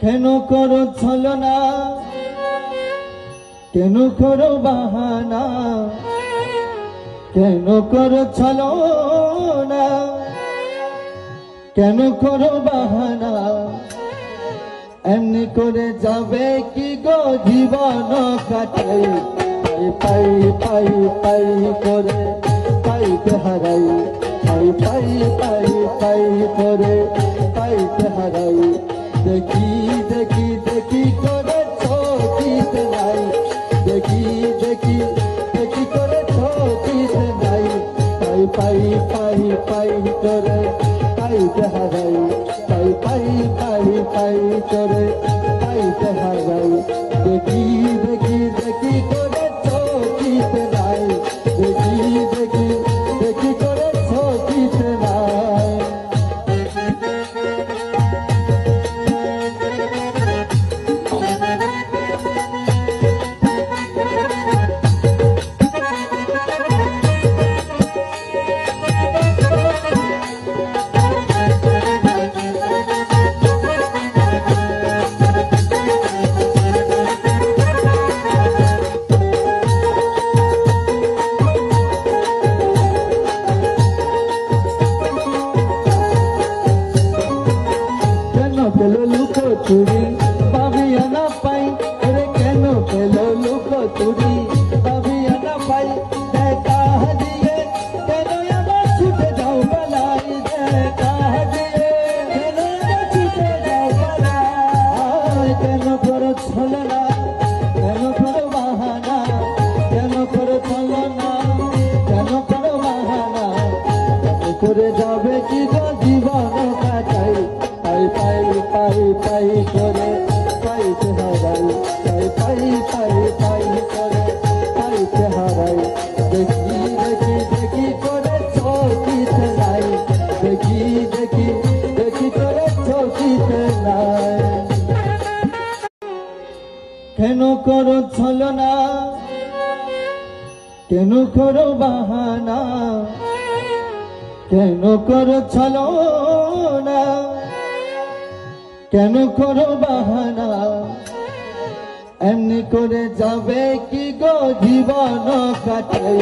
কেন করো ছলনা, কেন করো বাহানা, কেন করো ছলনা, কেন করো বাহানা, এমনি করে যাবে কি গো জীবন কাটাই, পাই পাই পাই করে পাইতে হারাই, পাই পাই পাই পাই করে পাইতে হারাই, দেখি দেখি দেখি করে চোখিতে নাই, দেখি দেখি দেখি করে চোখিতে নাই, পাই পাই পাই পাই করে পাইতে হারাই, পাই পাই পাই পাই করে পাইতে হারাই, দেখি দেখি দেখি করে চোখিতে নাই, দেখি দেখি দেখি করে চোখিতে নাই। পেলো লুকো চুরি পাবিয়া না পাই, রে কেন পেলো লুকো চুরি পাবিয়া না পাই, দেখা দিয়ে কেন আমার ছুটে যাও পালাই, দেখা দিয়ে কেন আমার ছুটে যাও পালাই, কেন করো ছলনা, কেন করো বাহানা, কেন করো ছলনা, কেন করো বাহানা, করে যাবে কি গো জীবন কাটাই, পাই পাই পাই পাই করে পাইতে হারাই, পাই পাই পাই পাই করে পাইতে হারাই, দেখি দেখি দেখি করে চোখিতে নাই, দেখি দেখি দেখি করে চোখিতে নাই। কেন করো ছলনা, কেন করো বাহানা, কেন করো ছলনা, কেন করো বাহানা, এমনি করে যাবে কি গো জীবন কাটাই,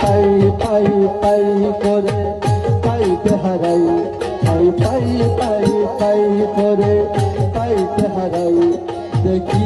পাই পাই পাই করে পাইতে হারাই, পাই পাই পাই পাই করে পাইতে হারাই, দেখি